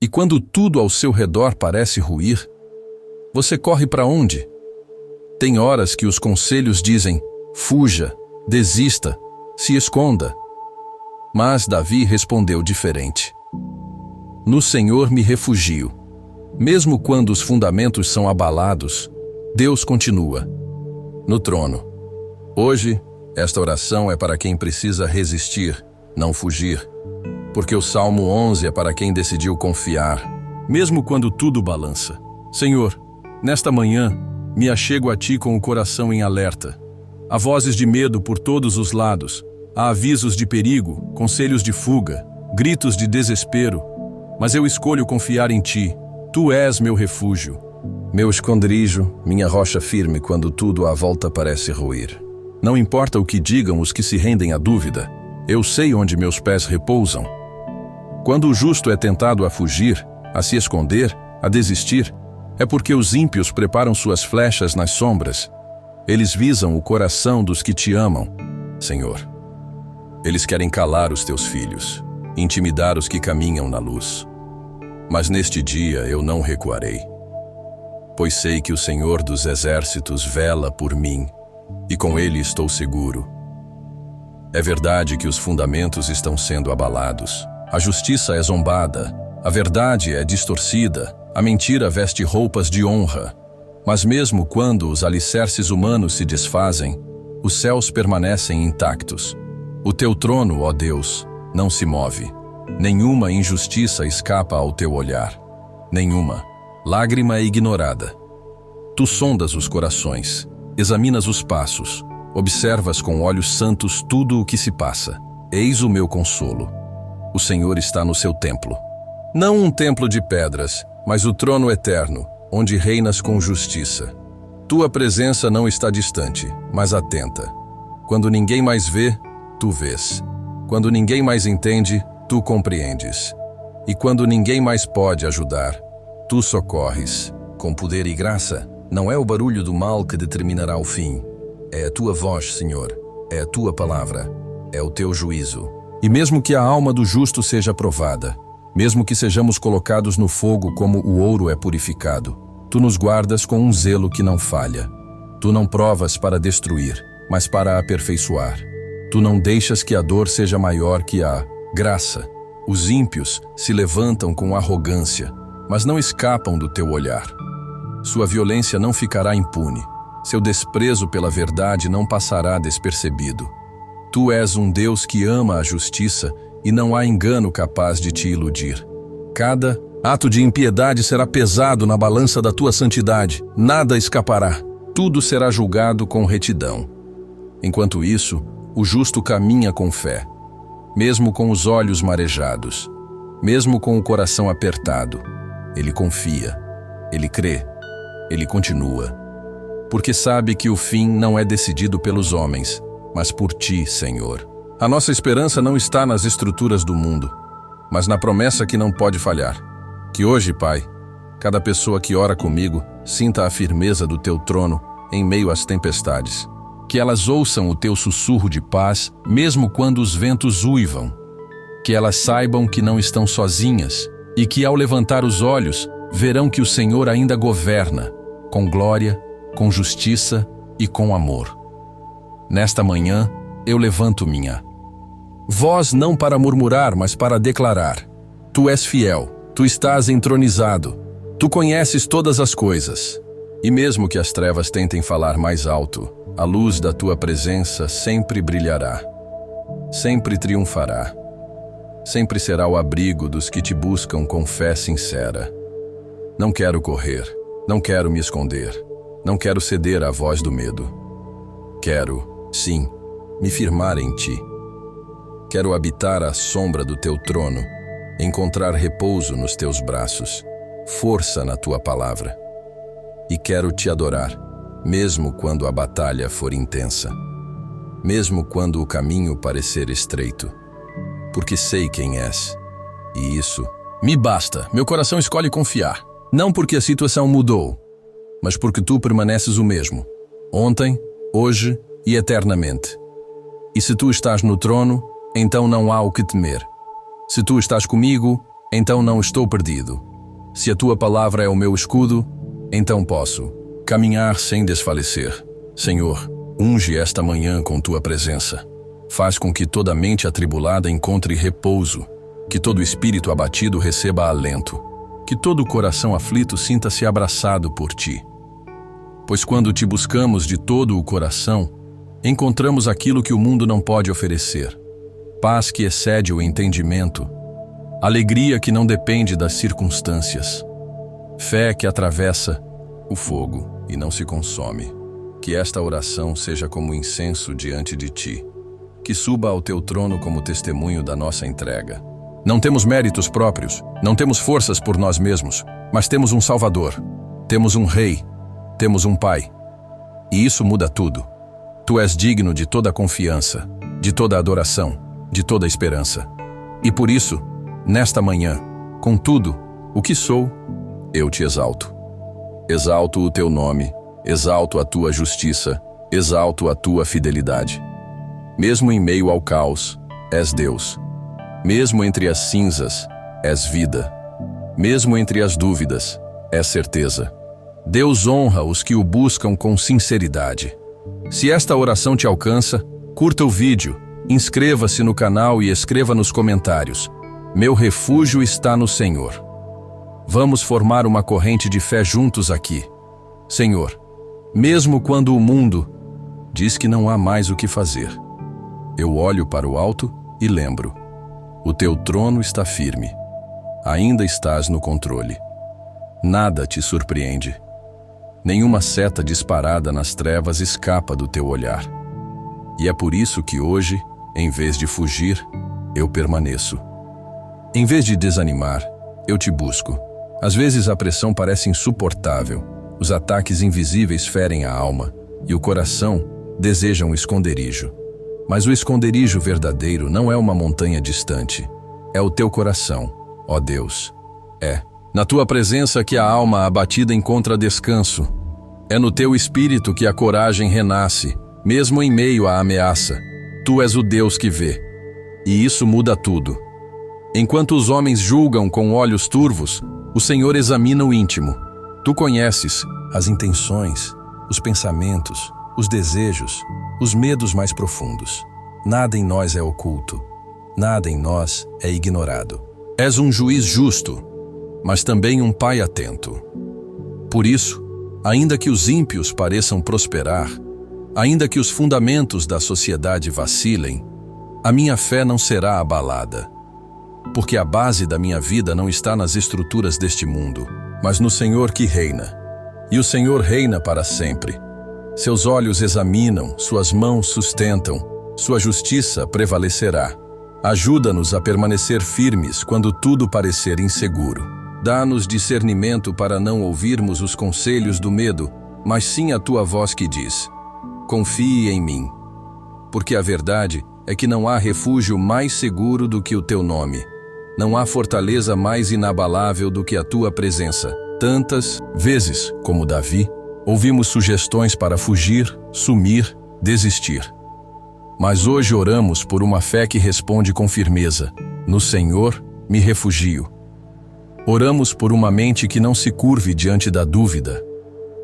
E quando tudo ao seu redor parece ruir, você corre para onde? Tem horas que os conselhos dizem: fuja, desista, se esconda. Mas Davi respondeu diferente. No Senhor me refugio. Mesmo quando os fundamentos são abalados, Deus continua no trono. Hoje, esta oração é para quem precisa resistir, não fugir. Porque o Salmo 11 é para quem decidiu confiar, mesmo quando tudo balança. Senhor, nesta manhã, me achego a Ti com o coração em alerta. Há vozes de medo por todos os lados. Há avisos de perigo, conselhos de fuga, gritos de desespero. Mas eu escolho confiar em Ti. Tu és meu refúgio, meu esconderijo, minha rocha firme quando tudo à volta parece ruir. Não importa o que digam os que se rendem à dúvida, eu sei onde meus pés repousam. Quando o justo é tentado a fugir, a se esconder, a desistir, é porque os ímpios preparam suas flechas nas sombras. Eles visam o coração dos que Te amam, Senhor. Eles querem calar os Teus filhos, intimidar os que caminham na luz. Mas neste dia eu não recuarei, pois sei que o Senhor dos exércitos vela por mim, e com Ele estou seguro. É verdade que os fundamentos estão sendo abalados. A justiça é zombada, a verdade é distorcida, a mentira veste roupas de honra. Mas mesmo quando os alicerces humanos se desfazem, os céus permanecem intactos. O Teu trono, ó Deus, não se move. Nenhuma injustiça escapa ao Teu olhar. Nenhuma lágrima é ignorada. Tu sondas os corações, examinas os passos, observas com olhos santos tudo o que se passa. Eis o meu consolo. O Senhor está no seu templo. Não um templo de pedras, mas o trono eterno, onde reinas com justiça. Tua presença não está distante, mas atenta. Quando ninguém mais vê, Tu vês. Quando ninguém mais entende, Tu compreendes. E quando ninguém mais pode ajudar, Tu socorres. Com poder e graça, não é o barulho do mal que determinará o fim. É a Tua voz, Senhor. É a Tua palavra. É o Teu juízo. E mesmo que a alma do justo seja provada, mesmo que sejamos colocados no fogo como o ouro é purificado, Tu nos guardas com um zelo que não falha. Tu não provas para destruir, mas para aperfeiçoar. Tu não deixas que a dor seja maior que a graça. Os ímpios se levantam com arrogância, mas não escapam do Teu olhar. Sua violência não ficará impune. Seu desprezo pela verdade não passará despercebido. Tu és um Deus que ama a justiça e não há engano capaz de Te iludir. Cada ato de impiedade será pesado na balança da Tua santidade. Nada escapará. Tudo será julgado com retidão. Enquanto isso, o justo caminha com fé, mesmo com os olhos marejados, mesmo com o coração apertado. Ele confia, ele crê, ele continua, porque sabe que o fim não é decidido pelos homens, mas por Ti, Senhor. A nossa esperança não está nas estruturas do mundo, mas na promessa que não pode falhar. Que hoje, Pai, cada pessoa que ora comigo sinta a firmeza do Teu trono em meio às tempestades. Que elas ouçam o Teu sussurro de paz, mesmo quando os ventos uivam. Que elas saibam que não estão sozinhas e que, ao levantar os olhos, verão que o Senhor ainda governa, com glória, com justiça e com amor. Nesta manhã, eu levanto minha voz não para murmurar, mas para declarar: Tu és fiel, Tu estás entronizado, Tu conheces todas as coisas. E mesmo que as trevas tentem falar mais alto, a luz da Tua presença sempre brilhará, sempre triunfará, sempre será o abrigo dos que Te buscam com fé sincera. Não quero correr, não quero me esconder, não quero ceder à voz do medo. Quero, sim, me firmar em Ti. Quero habitar à sombra do Teu trono, encontrar repouso nos Teus braços, força na Tua palavra. E quero Te adorar, mesmo quando a batalha for intensa, mesmo quando o caminho parecer estreito, porque sei quem és, e isso me basta. Meu coração escolhe confiar, não porque a situação mudou, mas porque Tu permaneces o mesmo, ontem, hoje e eternamente. E se Tu estás no trono, então não há o que temer. Se Tu estás comigo, então não estou perdido. Se a tua palavra é o meu escudo, então posso caminhar sem desfalecer. Senhor, unge esta manhã com tua presença. Faz com que toda mente atribulada encontre repouso, que todo espírito abatido receba alento, que todo coração aflito sinta-se abraçado por ti. Pois quando te buscamos de todo o coração, encontramos aquilo que o mundo não pode oferecer: paz que excede o entendimento, alegria que não depende das circunstâncias, fé que atravessa o fogo e não se consome. Que esta oração seja como incenso diante de ti, que suba ao teu trono como testemunho da nossa entrega. Não temos méritos próprios, não temos forças por nós mesmos, mas temos um Salvador, temos um Rei, temos um Pai. E isso muda tudo. Tu és digno de toda a confiança, de toda a adoração, de toda a esperança. E por isso, nesta manhã, com tudo o que sou, eu te exalto. Exalto o teu nome, exalto a tua justiça, exalto a tua fidelidade. Mesmo em meio ao caos, és Deus. Mesmo entre as cinzas, és vida. Mesmo entre as dúvidas, és certeza. Deus honra os que o buscam com sinceridade. Se esta oração te alcança, curta o vídeo, inscreva-se no canal e escreva nos comentários: meu refúgio está no Senhor. Vamos formar uma corrente de fé juntos aqui. Senhor, mesmo quando o mundo diz que não há mais o que fazer, eu olho para o alto e lembro: o teu trono está firme. Ainda estás no controle. Nada te surpreende. Nenhuma seta disparada nas trevas escapa do teu olhar. E é por isso que hoje, em vez de fugir, eu permaneço. Em vez de desanimar, eu te busco. Às vezes a pressão parece insuportável, os ataques invisíveis ferem a alma, e o coração deseja um esconderijo. Mas o esconderijo verdadeiro não é uma montanha distante, é o teu coração, ó Deus. É na tua presença que a alma abatida encontra descanso. É no teu espírito que a coragem renasce, mesmo em meio à ameaça. Tu és o Deus que vê, e isso muda tudo. Enquanto os homens julgam com olhos turvos, o Senhor examina o íntimo. Tu conheces as intenções, os pensamentos, os desejos, os medos mais profundos. Nada em nós é oculto, nada em nós é ignorado. És um juiz justo, mas também um pai atento. Por isso, ainda que os ímpios pareçam prosperar, ainda que os fundamentos da sociedade vacilem, a minha fé não será abalada. Porque a base da minha vida não está nas estruturas deste mundo, mas no Senhor que reina. E o Senhor reina para sempre. Seus olhos examinam, suas mãos sustentam, sua justiça prevalecerá. Ajuda-nos a permanecer firmes quando tudo parecer inseguro. Dá-nos discernimento para não ouvirmos os conselhos do medo, mas sim a tua voz que diz: confie em mim. Porque a verdade é que não há refúgio mais seguro do que o teu nome. Não há fortaleza mais inabalável do que a tua presença. Tantas vezes, como Davi, ouvimos sugestões para fugir, sumir, desistir. Mas hoje oramos por uma fé que responde com firmeza: no Senhor me refugio. Oramos por uma mente que não se curve diante da dúvida.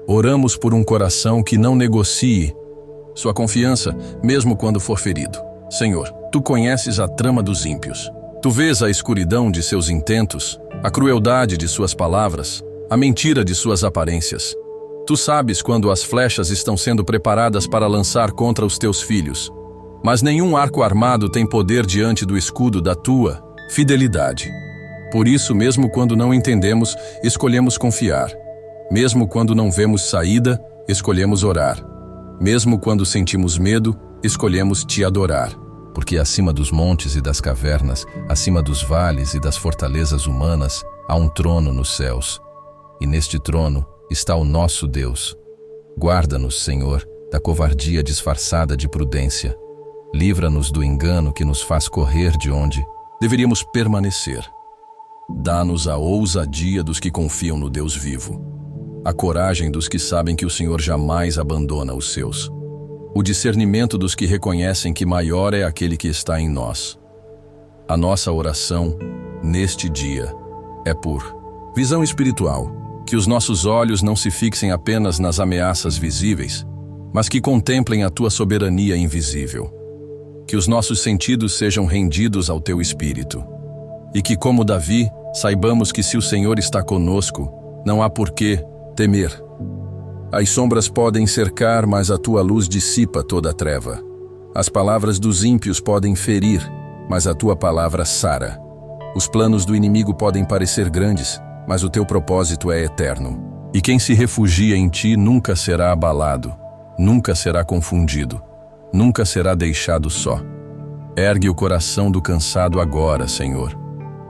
Oramos por um coração que não negocie sua confiança, mesmo quando for ferido. Senhor, tu conheces a trama dos ímpios. Tu vês a escuridão de seus intentos, a crueldade de suas palavras, a mentira de suas aparências. Tu sabes quando as flechas estão sendo preparadas para lançar contra os teus filhos. Mas nenhum arco armado tem poder diante do escudo da tua fidelidade. Por isso, mesmo quando não entendemos, escolhemos confiar. Mesmo quando não vemos saída, escolhemos orar. Mesmo quando sentimos medo, escolhemos te adorar. Porque acima dos montes e das cavernas, acima dos vales e das fortalezas humanas, há um trono nos céus. E neste trono está o nosso Deus. Guarda-nos, Senhor, da covardia disfarçada de prudência. Livra-nos do engano que nos faz correr de onde deveríamos permanecer. Dá-nos a ousadia dos que confiam no Deus vivo, a coragem dos que sabem que o Senhor jamais abandona os seus, o discernimento dos que reconhecem que maior é aquele que está em nós. A nossa oração neste dia, é por visão espiritual, que os nossos olhos não se fixem apenas nas ameaças visíveis, mas que contemplem a tua soberania invisível. Que os nossos sentidos sejam rendidos ao teu espírito. E que, como Davi, saibamos que se o Senhor está conosco, não há por que temer. As sombras podem cercar, mas a tua luz dissipa toda a treva. As palavras dos ímpios podem ferir, mas a tua palavra sara. Os planos do inimigo podem parecer grandes, mas o teu propósito é eterno. E quem se refugia em ti nunca será abalado, nunca será confundido, nunca será deixado só. Ergue o coração do cansado agora, Senhor.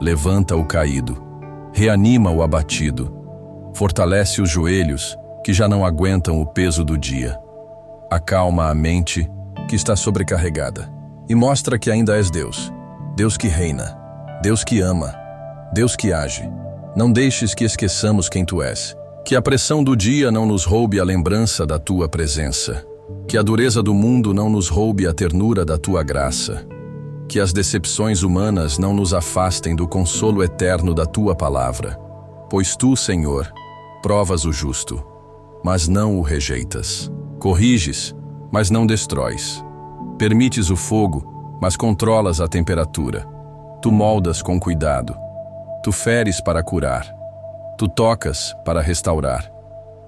Levanta o caído, reanima o abatido, fortalece os joelhos que já não aguentam o peso do dia. Acalma a mente que está sobrecarregada e mostra que ainda és Deus, Deus que reina, Deus que ama, Deus que age. Não deixes que esqueçamos quem tu és, que a pressão do dia não nos roube a lembrança da tua presença, que a dureza do mundo não nos roube a ternura da tua graça, que as decepções humanas não nos afastem do consolo eterno da tua palavra. Pois tu, Senhor, provas o justo, mas não o rejeitas. Corriges, mas não destróis. Permites o fogo, mas controlas a temperatura. Tu moldas com cuidado. Tu feres para curar. Tu tocas para restaurar.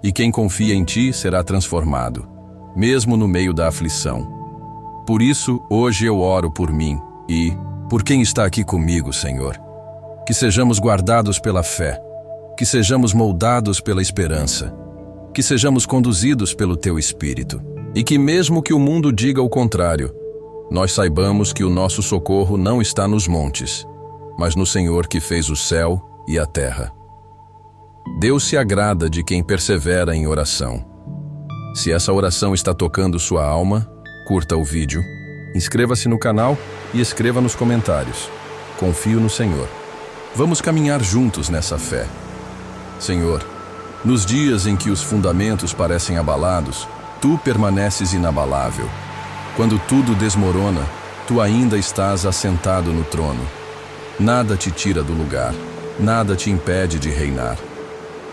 E quem confia em ti será transformado, mesmo no meio da aflição. Por isso, hoje eu oro por mim e por quem está aqui comigo, Senhor. Que sejamos guardados pela fé, que sejamos moldados pela esperança, que sejamos conduzidos pelo Teu Espírito, e que mesmo que o mundo diga o contrário, nós saibamos que o nosso socorro não está nos montes, mas no Senhor que fez o céu e a terra. Deus se agrada de quem persevera em oração. Se essa oração está tocando sua alma, curta o vídeo, inscreva-se no canal e escreva nos comentários. Confio no Senhor. Vamos caminhar juntos nessa fé. Senhor, nos dias em que os fundamentos parecem abalados, Tu permaneces inabalável. Quando tudo desmorona, Tu ainda estás assentado no trono. Nada te tira do lugar, nada te impede de reinar.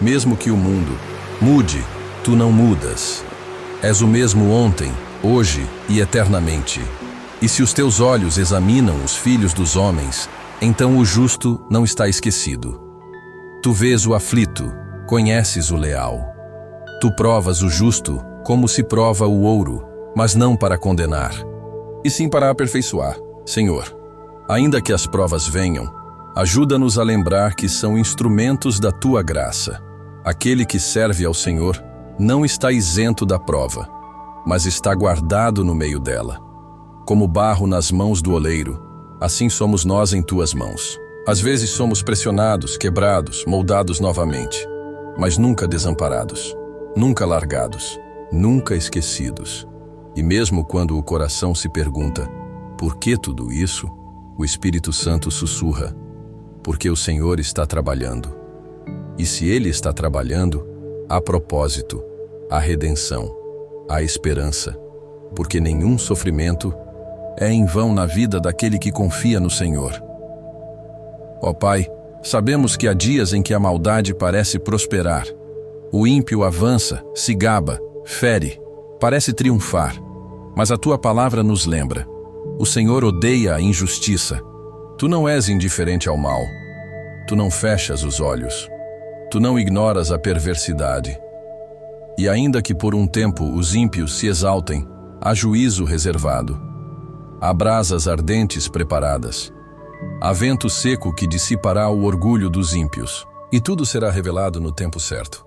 Mesmo que o mundo mude, Tu não mudas. És o mesmo ontem, hoje e eternamente. E se os teus olhos examinam os filhos dos homens, então o justo não está esquecido. Tu vês o aflito, conheces o leal. Tu provas o justo como se prova o ouro, mas não para condenar, e sim para aperfeiçoar. Senhor, ainda que as provas venham, ajuda-nos a lembrar que são instrumentos da Tua graça. Aquele que serve ao Senhor não está isento da prova, mas está guardado no meio dela. Como barro nas mãos do oleiro, assim somos nós em Tuas mãos. Às vezes somos pressionados, quebrados, moldados novamente, mas nunca desamparados, nunca largados, nunca esquecidos. E mesmo quando o coração se pergunta, por que tudo isso? O Espírito Santo sussurra, porque o Senhor está trabalhando. E se Ele está trabalhando, há propósito, há redenção, há esperança, porque nenhum sofrimento é em vão na vida daquele que confia no Senhor. Ó Pai, sabemos que há dias em que a maldade parece prosperar. O ímpio avança, se gaba, fere, parece triunfar. Mas a Tua palavra nos lembra. O Senhor odeia a injustiça. Tu não és indiferente ao mal. Tu não fechas os olhos. Tu não ignoras a perversidade. E ainda que por um tempo os ímpios se exaltem, há juízo reservado. Há brasas ardentes preparadas. Há vento seco que dissipará o orgulho dos ímpios, e tudo será revelado no tempo certo.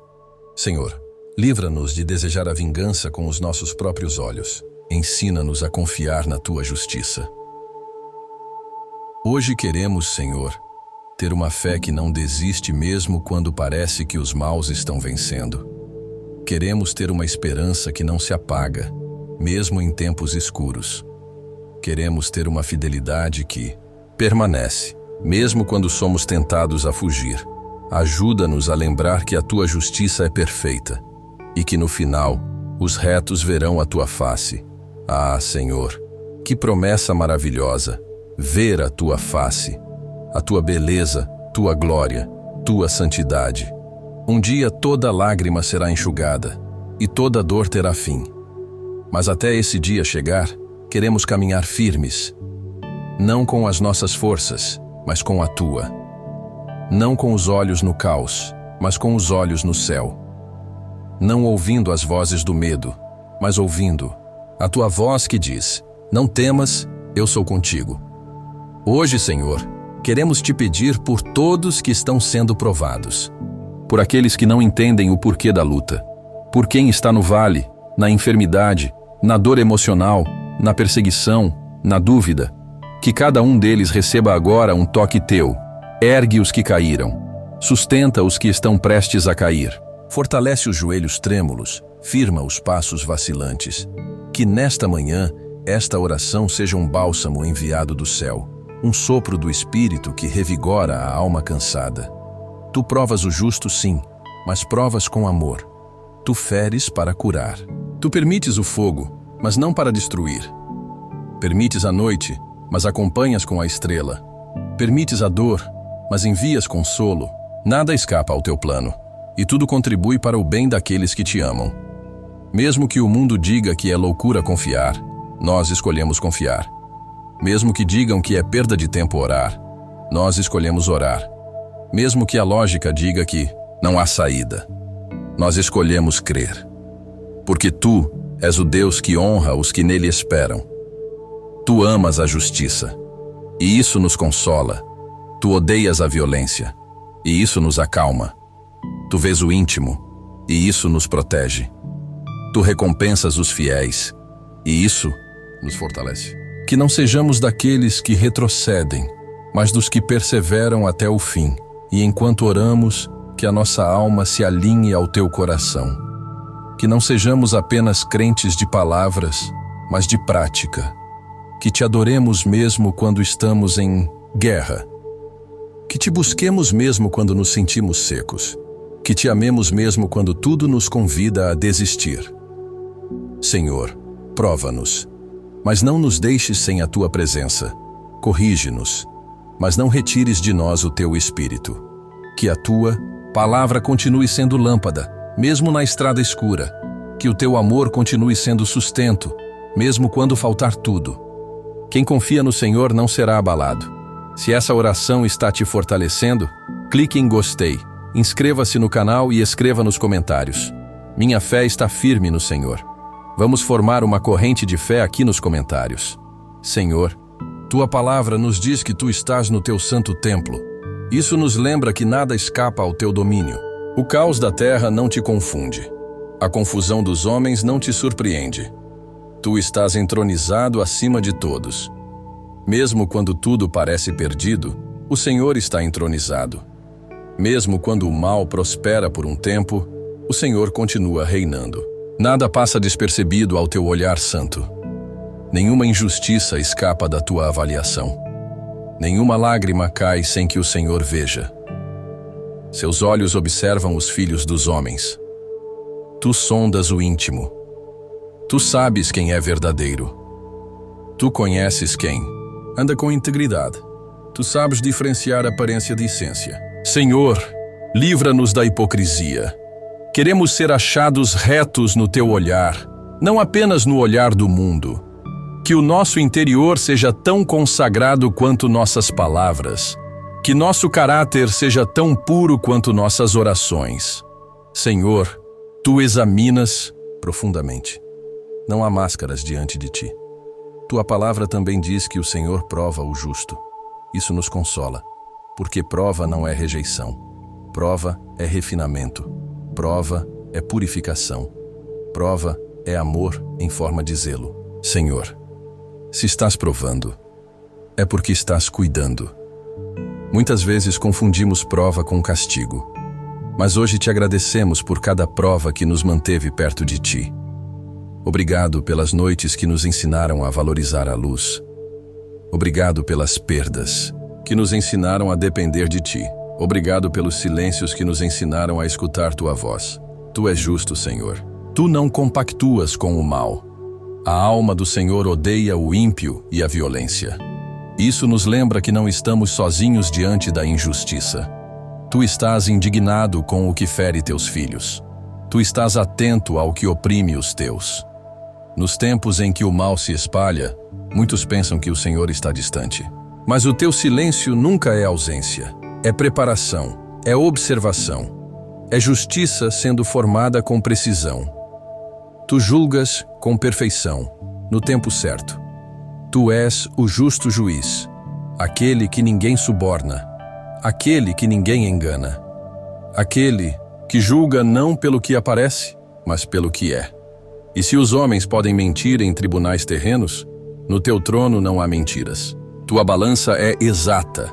Senhor, livra-nos de desejar a vingança com os nossos próprios olhos. Ensina-nos a confiar na Tua justiça. Hoje queremos, Senhor, ter uma fé que não desiste mesmo quando parece que os maus estão vencendo. Queremos ter uma esperança que não se apaga, mesmo em tempos escuros. Queremos ter uma fidelidade que permanece, mesmo quando somos tentados a fugir. Ajuda-nos a lembrar que a Tua justiça é perfeita e que no final os retos verão a Tua face. Ah, Senhor, que promessa maravilhosa, ver a Tua face. a tua beleza, tua glória, tua santidade. Um dia toda lágrima será enxugada e toda dor terá fim. Mas até esse dia chegar, queremos caminhar firmes, não com as nossas forças, mas com a tua. Não com os olhos no caos, mas com os olhos no céu. Não ouvindo as vozes do medo, mas ouvindo a tua voz que diz: não temas, eu sou contigo. Hoje, Senhor, queremos te pedir por todos que estão sendo provados, por aqueles que não entendem o porquê da luta, por quem está no vale, na enfermidade, na dor emocional, na perseguição, na dúvida, que cada um deles receba agora um toque teu. Ergue os que caíram, sustenta os que estão prestes a cair, fortalece os joelhos trêmulos, firma os passos vacilantes. Que nesta manhã, esta oração seja um bálsamo enviado do céu, um sopro do Espírito que revigora a alma cansada. Tu provas o justo, sim, mas provas com amor. Tu feres para curar. Tu permites o fogo, mas não para destruir. Permites a noite, mas acompanhas com a estrela. Permites a dor, mas envias consolo. Nada escapa ao teu plano, e tudo contribui para o bem daqueles que te amam. Mesmo que o mundo diga que é loucura confiar, nós escolhemos confiar. Mesmo que digam que é perda de tempo orar, nós escolhemos orar. Mesmo que a lógica diga que não há saída, nós escolhemos crer. Porque tu és o Deus que honra os que nele esperam. Tu amas a justiça, e isso nos consola. Tu odeias a violência, e isso nos acalma. Tu vês o íntimo, e isso nos protege. Tu recompensas os fiéis, e isso nos fortalece. Que não sejamos daqueles que retrocedem, mas dos que perseveram até o fim. E enquanto oramos, que a nossa alma se alinhe ao teu coração. Que não sejamos apenas crentes de palavras, mas de prática. Que te adoremos mesmo quando estamos em guerra. Que te busquemos mesmo quando nos sentimos secos. Que te amemos mesmo quando tudo nos convida a desistir. Senhor, prova-nos, mas não nos deixes sem a tua presença. Corrige-nos, mas não retires de nós o teu Espírito. Que a tua palavra continue sendo lâmpada, mesmo na estrada escura. Que o teu amor continue sendo sustento, mesmo quando faltar tudo. Quem confia no Senhor não será abalado. Se essa oração está te fortalecendo, clique em gostei, inscreva-se no canal e escreva nos comentários. Minha fé está firme no Senhor. Vamos formar uma corrente de fé aqui nos comentários. Senhor, tua palavra nos diz que tu estás no teu santo templo. Isso nos lembra que nada escapa ao teu domínio. O caos da terra não te confunde. A confusão dos homens não te surpreende. Tu estás entronizado acima de todos. Mesmo quando tudo parece perdido, o Senhor está entronizado. Mesmo quando o mal prospera por um tempo, o Senhor continua reinando. Nada passa despercebido ao teu olhar santo. Nenhuma injustiça escapa da tua avaliação. Nenhuma lágrima cai sem que o Senhor veja. Seus olhos observam os filhos dos homens. Tu sondas o íntimo. Tu sabes quem é verdadeiro. Tu conheces quem anda com integridade. Tu sabes diferenciar aparência de essência. Senhor, livra-nos da hipocrisia. Queremos ser achados retos no teu olhar, não apenas no olhar do mundo. Que o nosso interior seja tão consagrado quanto nossas palavras. Que nosso caráter seja tão puro quanto nossas orações. Senhor, tu examinas profundamente. Não há máscaras diante de ti. Tua palavra também diz que o Senhor prova o justo. Isso nos consola, porque prova não é rejeição. Prova é refinamento. Prova é purificação. Prova é amor em forma de zelo. Senhor, se estás provando, é porque estás cuidando. Muitas vezes confundimos prova com castigo, mas hoje te agradecemos por cada prova que nos manteve perto de ti. Obrigado pelas noites que nos ensinaram a valorizar a luz. Obrigado pelas perdas que nos ensinaram a depender de ti. Obrigado pelos silêncios que nos ensinaram a escutar tua voz. Tu és justo, Senhor. Tu não compactuas com o mal. A alma do Senhor odeia o ímpio e a violência. Isso nos lembra que não estamos sozinhos diante da injustiça. Tu estás indignado com o que fere teus filhos. Tu estás atento ao que oprime os teus. Nos tempos em que o mal se espalha, muitos pensam que o Senhor está distante. Mas o teu silêncio nunca é ausência. É preparação, é observação. É justiça sendo formada com precisão. Tu julgas com perfeição, no tempo certo. Tu és o justo juiz, aquele que ninguém suborna, aquele que ninguém engana, aquele que julga não pelo que aparece, mas pelo que é. E se os homens podem mentir em tribunais terrenos, no teu trono não há mentiras. Tua balança é exata.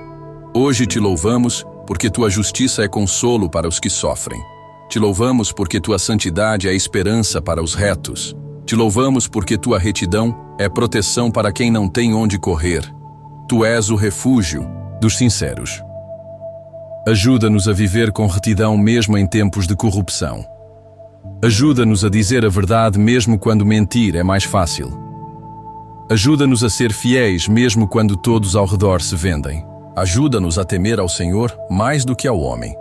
Hoje te louvamos porque tua justiça é consolo para os que sofrem. Te louvamos porque tua santidade é esperança para os retos. Te louvamos porque tua retidão é proteção para quem não tem onde correr. Tu és o refúgio dos sinceros. Ajuda-nos a viver com retidão mesmo em tempos de corrupção. Ajuda-nos a dizer a verdade mesmo quando mentir é mais fácil. Ajuda-nos a ser fiéis mesmo quando todos ao redor se vendem. Ajuda-nos a temer ao Senhor mais do que ao homem.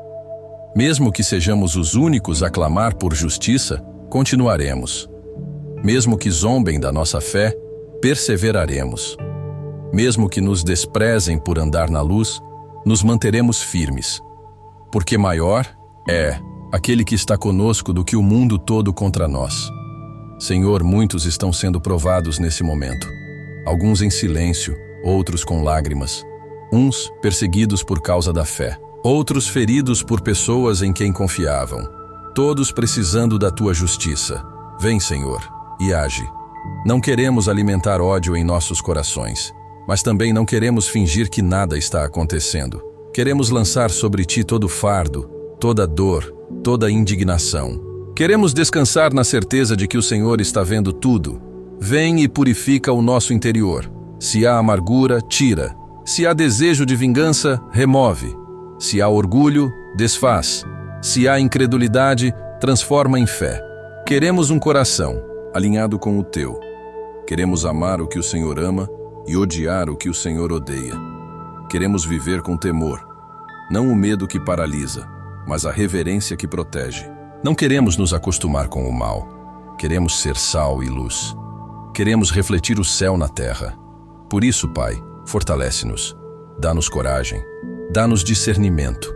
Mesmo que sejamos os únicos a clamar por justiça, continuaremos. Mesmo que zombem da nossa fé, perseveraremos. Mesmo que nos desprezem por andar na luz, nos manteremos firmes. Porque maior é aquele que está conosco do que o mundo todo contra nós. Senhor, muitos estão sendo provados nesse momento. Alguns em silêncio, outros com lágrimas. Uns perseguidos por causa da fé. Outros feridos por pessoas em quem confiavam. Todos precisando da tua justiça. Vem, Senhor, e age. Não queremos alimentar ódio em nossos corações, mas também não queremos fingir que nada está acontecendo. Queremos lançar sobre ti todo fardo, toda dor, toda indignação. Queremos descansar na certeza de que o Senhor está vendo tudo. Vem e purifica o nosso interior. Se há amargura, tira. Se há desejo de vingança, remove. Se há orgulho, desfaz. Se há incredulidade, transforma em fé. Queremos um coração alinhado com o teu. Queremos amar o que o Senhor ama e odiar o que o Senhor odeia. Queremos viver com temor, não o medo que paralisa, mas a reverência que protege. Não queremos nos acostumar com o mal. Queremos ser sal e luz. Queremos refletir o céu na terra. Por isso, Pai, fortalece-nos. Dá-nos coragem. Dá-nos discernimento.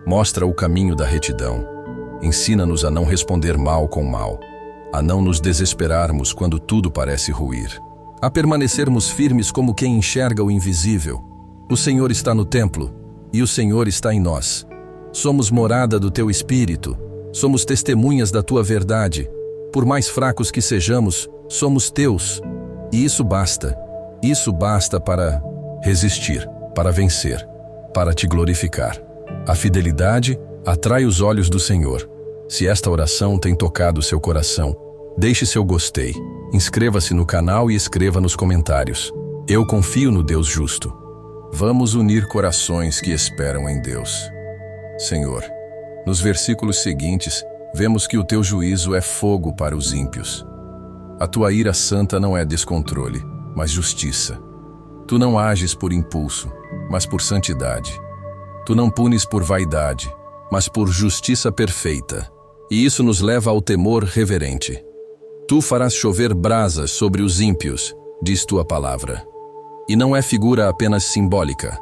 Mostra o caminho da retidão. Ensina-nos a não responder mal com mal, a não nos desesperarmos quando tudo parece ruir, a permanecermos firmes como quem enxerga o invisível. O Senhor está no templo, e o Senhor está em nós. Somos morada do teu Espírito, somos testemunhas da tua verdade. Por mais fracos que sejamos, somos teus. E isso basta para resistir, para vencer, para te glorificar. A fidelidade atrai os olhos do Senhor. Se esta oração tem tocado seu coração, deixe seu gostei, inscreva-se no canal e escreva nos comentários. Eu confio no Deus justo. Vamos unir corações que esperam em Deus. Senhor, nos versículos seguintes, vemos que o teu juízo é fogo para os ímpios. A tua ira santa não é descontrole, mas justiça. Tu não ages por impulso, mas por santidade. Tu não punes por vaidade, mas por justiça perfeita. E isso nos leva ao temor reverente. Tu farás chover brasas sobre os ímpios, diz tua palavra. E não é figura apenas simbólica.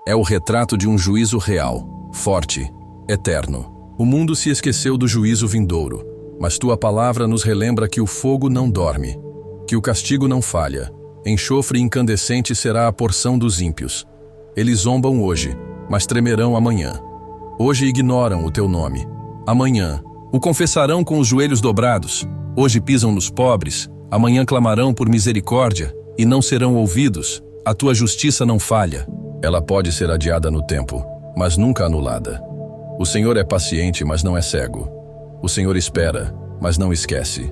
É o retrato de um juízo real, forte, eterno. O mundo se esqueceu do juízo vindouro, mas tua palavra nos relembra que o fogo não dorme, que o castigo não falha. Enxofre incandescente será a porção dos ímpios. Eles zombam hoje, mas tremerão amanhã. Hoje ignoram o teu nome. Amanhã o confessarão com os joelhos dobrados. Hoje pisam nos pobres, amanhã clamarão por misericórdia e não serão ouvidos. A tua justiça não falha. Ela pode ser adiada no tempo, mas nunca anulada. O Senhor é paciente, mas não é cego. O Senhor espera, mas não esquece.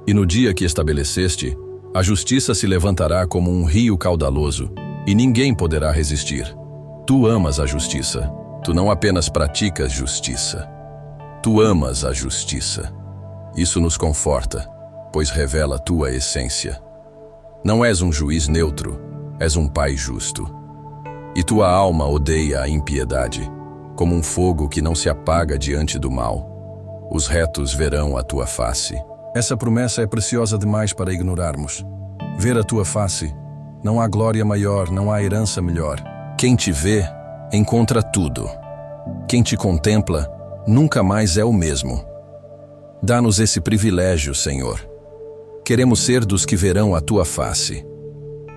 E no dia que estabeleceste, a justiça se levantará como um rio caudaloso, e ninguém poderá resistir. Tu amas a justiça. Tu não apenas praticas justiça. Tu amas a justiça. Isso nos conforta, pois revela tua essência. Não és um juiz neutro, és um pai justo. e tua alma odeia a impiedade, como um fogo que não se apaga diante do mal. Os retos verão a tua face. Essa promessa é preciosa demais para ignorarmos. Ver a tua face, não há glória maior, não há herança melhor. Quem te vê, encontra tudo. Quem te contempla, nunca mais é o mesmo. Dá-nos esse privilégio, Senhor. Queremos ser dos que verão a tua face.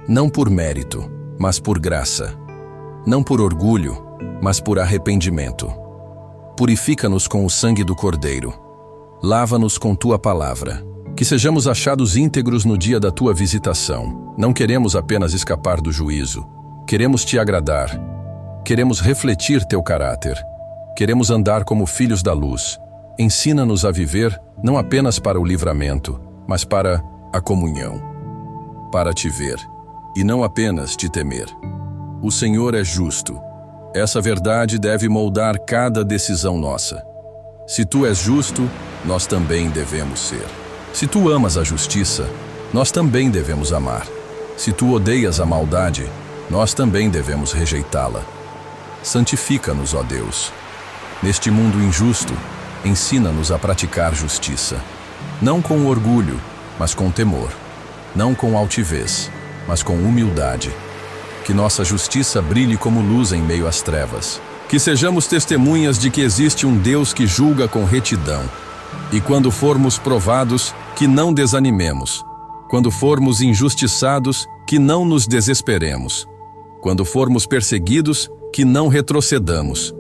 Não por mérito, mas por graça. Não por orgulho, mas por arrependimento. Purifica-nos com o sangue do Cordeiro. Lava-nos com tua palavra. Que sejamos achados íntegros no dia da tua visitação. Não queremos apenas escapar do juízo. Queremos te agradar. Queremos refletir teu caráter. Queremos andar como filhos da luz. Ensina-nos a viver não apenas para o livramento, mas para a comunhão. Para te ver, e não apenas te temer. O Senhor é justo. Essa verdade deve moldar cada decisão nossa. Se tu és justo, nós também devemos ser. Se tu amas a justiça, nós também devemos amar. Se tu odeias a maldade, nós também devemos rejeitá-la. Santifica-nos, ó Deus. Neste mundo injusto, ensina-nos a praticar justiça. Não com orgulho, mas com temor. Não com altivez, mas com humildade. Que nossa justiça brilhe como luz em meio às trevas. Que sejamos testemunhas de que existe um Deus que julga com retidão. E quando formos provados, que não desanimemos. Quando formos injustiçados, que não nos desesperemos. Quando formos perseguidos, que não retrocedamos.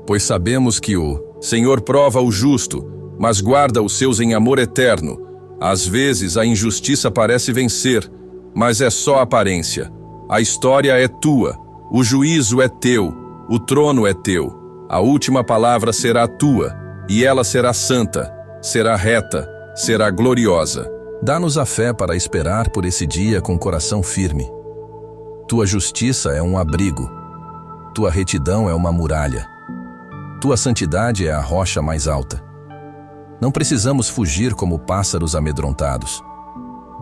Pois sabemos que o Senhor prova o justo, mas guarda os seus em amor eterno. Às vezes a injustiça parece vencer, mas é só aparência. A história é tua, o juízo é teu, o trono é teu. A última palavra será tua, e ela será santa, será reta, será gloriosa. Dá-nos a fé para esperar por esse dia com coração firme. Tua justiça é um abrigo. Tua retidão é uma muralha. Tua santidade é a rocha mais alta. Não precisamos fugir como pássaros amedrontados.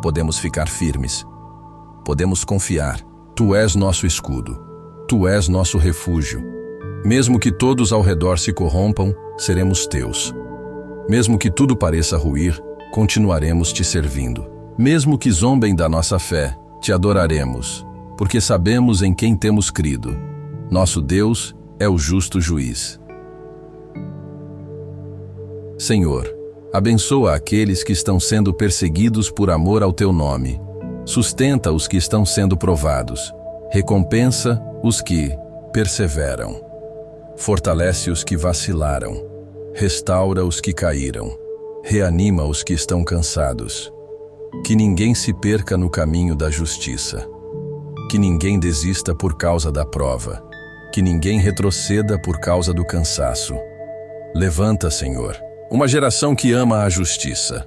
Podemos ficar firmes. Podemos confiar. Tu és nosso escudo. Tu és nosso refúgio. Mesmo que todos ao redor se corrompam, seremos teus. Mesmo que tudo pareça ruir, continuaremos te servindo. Mesmo que zombem da nossa fé, te adoraremos, porque sabemos em quem temos crido. Nosso Deus é o justo juiz. Senhor, abençoa aqueles que estão sendo perseguidos por amor ao teu nome. Sustenta os que estão sendo provados. Recompensa os que perseveram. Fortalece os que vacilaram. Restaura os que caíram. Reanima os que estão cansados. Que ninguém se perca no caminho da justiça. Que ninguém desista por causa da prova. Que ninguém retroceda por causa do cansaço. Levanta, Senhor, uma geração que ama a justiça.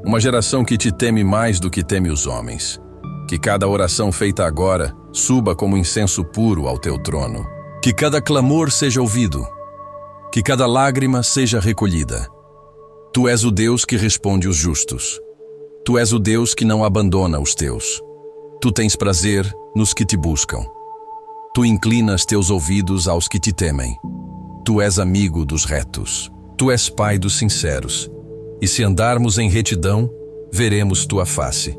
Uma geração que te teme mais do que teme os homens. Que cada oração feita agora suba como incenso puro ao teu trono. Que cada clamor seja ouvido. Que cada lágrima seja recolhida. Tu és o Deus que responde os justos. Tu és o Deus que não abandona os teus. Tu tens prazer nos que te buscam. Tu inclinas teus ouvidos aos que te temem. Tu és amigo dos retos. Tu és pai dos sinceros. E se andarmos em retidão, veremos tua face.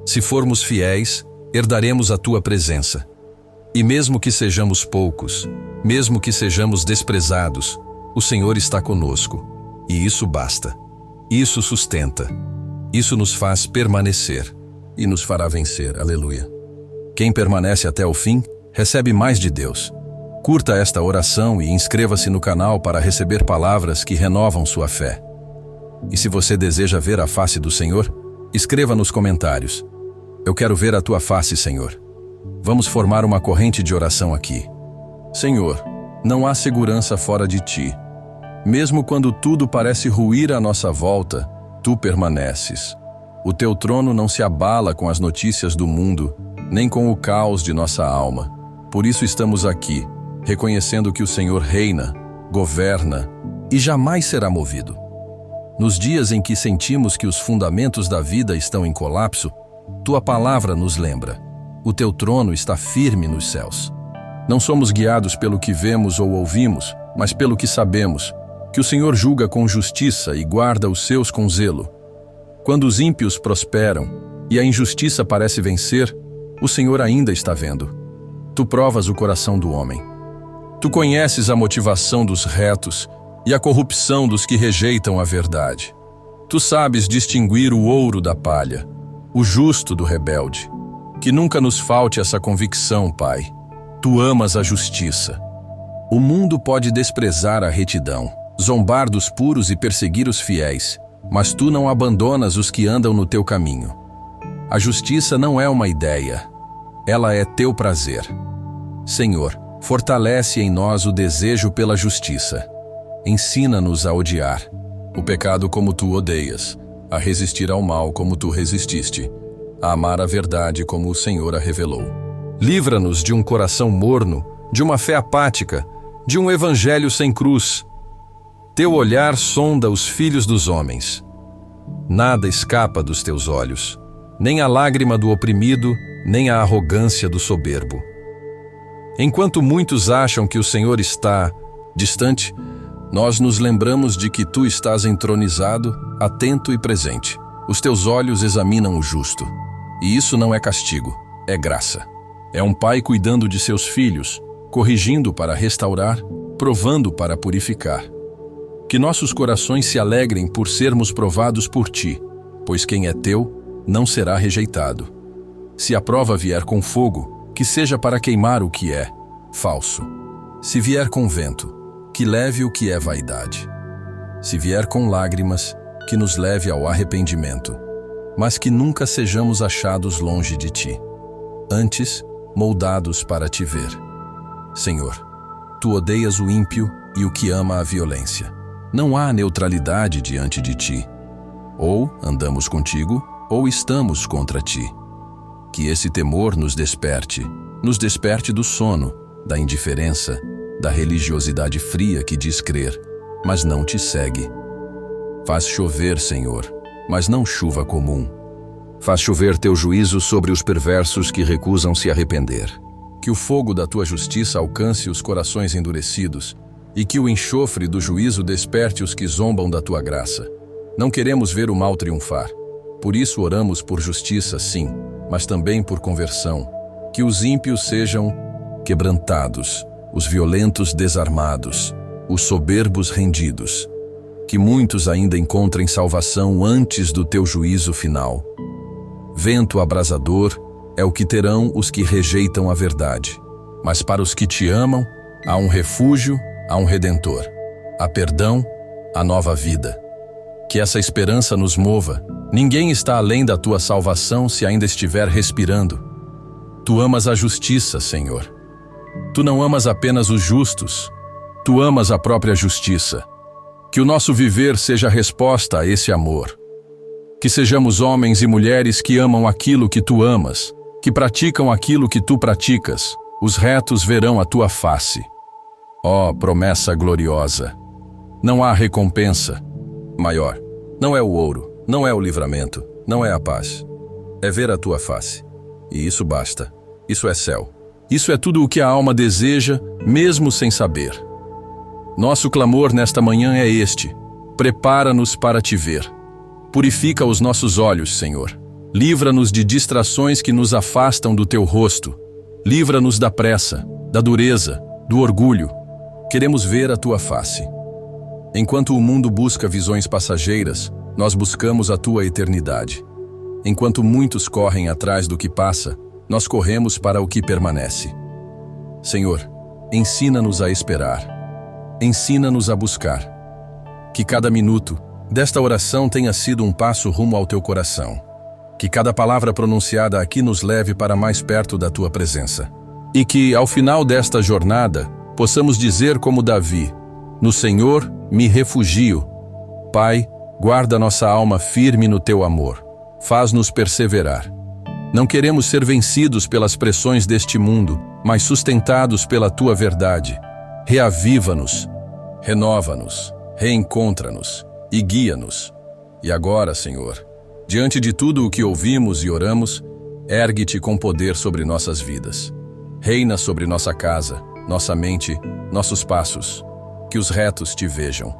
Se formos fiéis, herdaremos a tua presença. E mesmo que sejamos poucos, mesmo que sejamos desprezados, o Senhor está conosco. E isso basta. Isso sustenta. Isso nos faz permanecer. E nos fará vencer. Aleluia. Quem permanece até o fim, recebe mais de Deus. Curta esta oração e inscreva-se no canal para receber palavras que renovam sua fé. E se você deseja ver a face do Senhor, escreva nos comentários: eu quero ver a tua face, Senhor. Vamos formar uma corrente de oração aqui. Senhor, não há segurança fora de ti. Mesmo quando tudo parece ruir à nossa volta, tu permaneces. O teu trono não se abala com as notícias do mundo, nem com o caos de nossa alma. Por isso estamos aqui, reconhecendo que o Senhor reina, governa e jamais será movido. Nos dias em que sentimos que os fundamentos da vida estão em colapso, tua palavra nos lembra: o teu trono está firme nos céus. Não somos guiados pelo que vemos ou ouvimos, mas pelo que sabemos, que o Senhor julga com justiça e guarda os seus com zelo. Quando os ímpios prosperam e a injustiça parece vencer, o Senhor ainda está vendo. Tu provas o coração do homem. Tu conheces a motivação dos retos e a corrupção dos que rejeitam a verdade. Tu sabes distinguir o ouro da palha, o justo do rebelde. Que nunca nos falte essa convicção, Pai. Tu amas a justiça. O mundo pode desprezar a retidão, zombar dos puros e perseguir os fiéis, mas tu não abandonas os que andam no teu caminho. A justiça não é uma ideia, ela é teu prazer. Senhor, fortalece em nós o desejo pela justiça. Ensina-nos a odiar o pecado como tu odeias, a resistir ao mal como tu resististe, a amar a verdade como o Senhor a revelou. Livra-nos de um coração morno, de uma fé apática, de um evangelho sem cruz. Teu olhar sonda os filhos dos homens. Nada escapa dos teus olhos, nem a lágrima do oprimido, nem a arrogância do soberbo. Enquanto muitos acham que o Senhor está distante, nós nos lembramos de que tu estás entronizado, atento e presente. Os teus olhos examinam o justo. E isso não é castigo, é graça. É um pai cuidando de seus filhos, corrigindo para restaurar, provando para purificar. Que nossos corações se alegrem por sermos provados por ti, pois quem é teu não será rejeitado. Se a prova vier com fogo, que seja para queimar o que é falso. Se vier com vento, que leve o que é vaidade. Se vier com lágrimas, que nos leve ao arrependimento, mas que nunca sejamos achados longe de ti. Antes, moldados para te ver. Senhor, tu odeias o ímpio e o que ama a violência. Não há neutralidade diante de ti. Ou andamos contigo, ou estamos contra ti. Que esse temor nos desperte do sono, da indiferença, da religiosidade fria que diz crer, mas não te segue. Faz chover, Senhor, mas não chuva comum. Faz chover teu juízo sobre os perversos que recusam se arrepender. Que o fogo da tua justiça alcance os corações endurecidos e que o enxofre do juízo desperte os que zombam da tua graça. Não queremos ver o mal triunfar. Por isso oramos por justiça, sim, mas também por conversão. Que os ímpios sejam quebrantados, os violentos desarmados, os soberbos rendidos. Que muitos ainda encontrem salvação antes do teu juízo final. Vento abrasador é o que terão os que rejeitam a verdade. Mas para os que te amam, há um refúgio, há um redentor. Há perdão, há nova vida. Que essa esperança nos mova. Ninguém está além da tua salvação se ainda estiver respirando. Tu amas a justiça, Senhor. Tu não amas apenas os justos, tu amas a própria justiça. Que o nosso viver seja resposta a esse amor. Que sejamos homens e mulheres que amam aquilo que tu amas, que praticam aquilo que tu praticas. Os retos verão a tua face. Ó, promessa gloriosa! Não há recompensa maior. Não é o ouro, não é o livramento, não é a paz. É ver a tua face. E isso basta. Isso é céu. Isso é tudo o que a alma deseja, mesmo sem saber. Nosso clamor nesta manhã é este: prepara-nos para te ver. Purifica os nossos olhos, Senhor. Livra-nos de distrações que nos afastam do teu rosto. Livra-nos da pressa, da dureza, do orgulho. Queremos ver a tua face. Enquanto o mundo busca visões passageiras, nós buscamos a tua eternidade. Enquanto muitos correm atrás do que passa, nós corremos para o que permanece. Senhor, ensina-nos a esperar. Ensina-nos a buscar. Que cada minuto desta oração tenha sido um passo rumo ao teu coração. Que cada palavra pronunciada aqui nos leve para mais perto da tua presença. E que, ao final desta jornada, possamos dizer como Davi: no Senhor me refugio. Pai, guarda nossa alma firme no teu amor. Faz-nos perseverar. Não queremos ser vencidos pelas pressões deste mundo, mas sustentados pela tua verdade. Reaviva-nos, renova-nos, reencontra-nos e guia-nos. E agora, Senhor, diante de tudo o que ouvimos e oramos, ergue-te com poder sobre nossas vidas. Reina sobre nossa casa, nossa mente, nossos passos. Que os retos te vejam,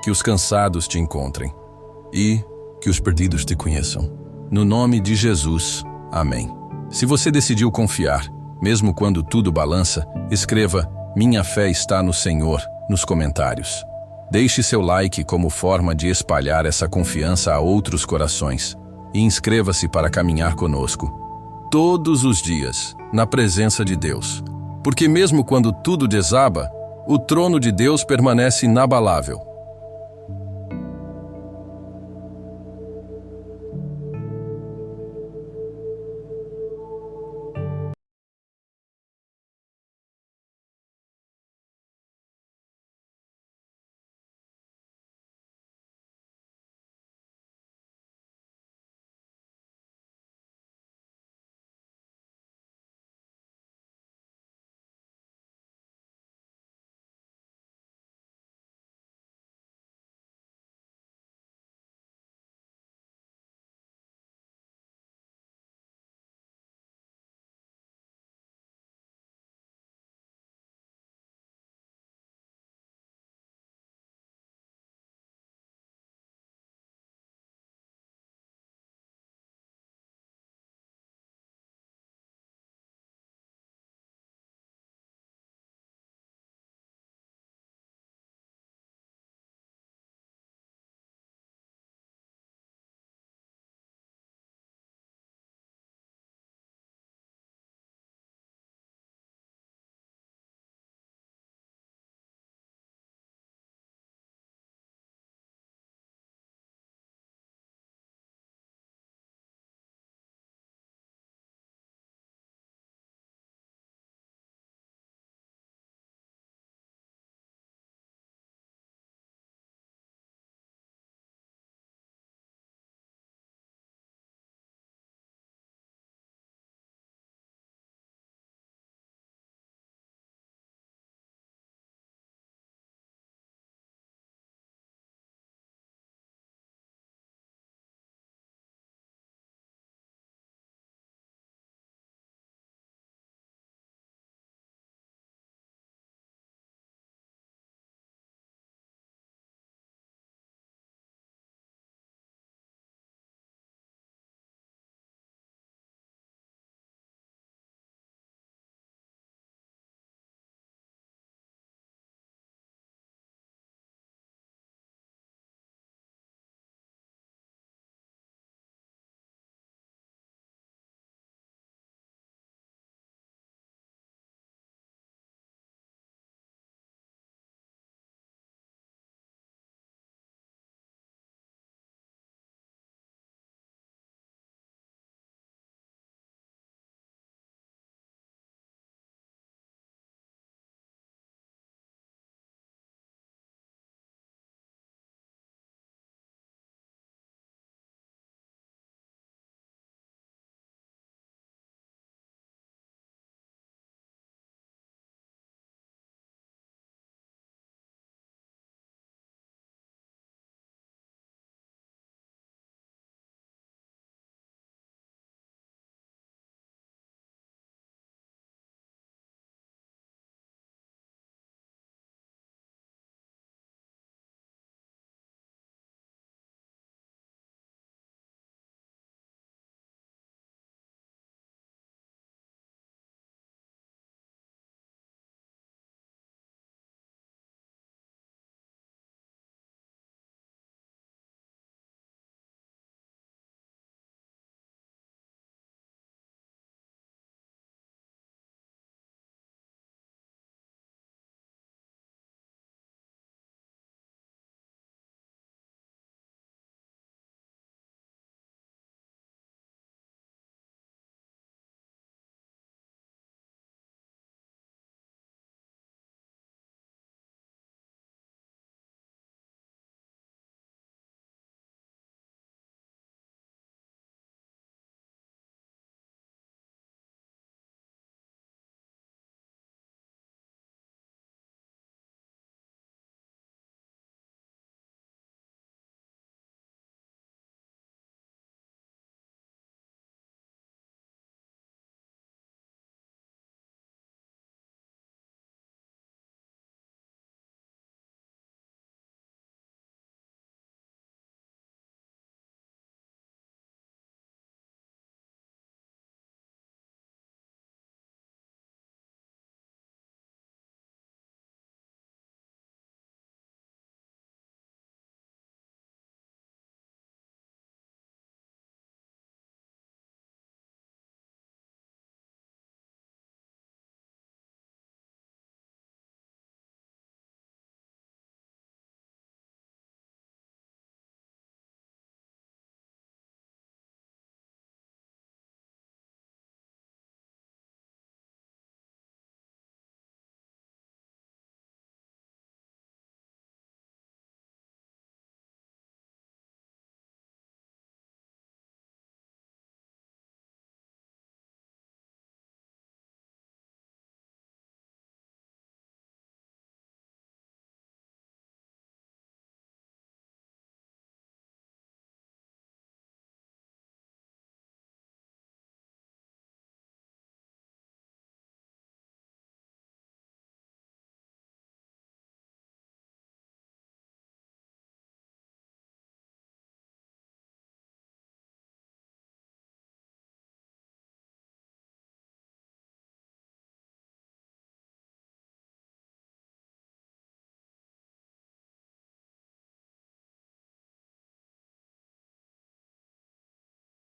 que os cansados te encontrem e que os perdidos te conheçam. No nome de Jesus, amém. Se você decidiu confiar, mesmo quando tudo balança, escreva "Minha fé está no Senhor" nos comentários. Deixe seu like como forma de espalhar essa confiança a outros corações e inscreva-se para caminhar conosco todos os dias na presença de Deus. Porque mesmo quando tudo desaba, o trono de Deus permanece inabalável.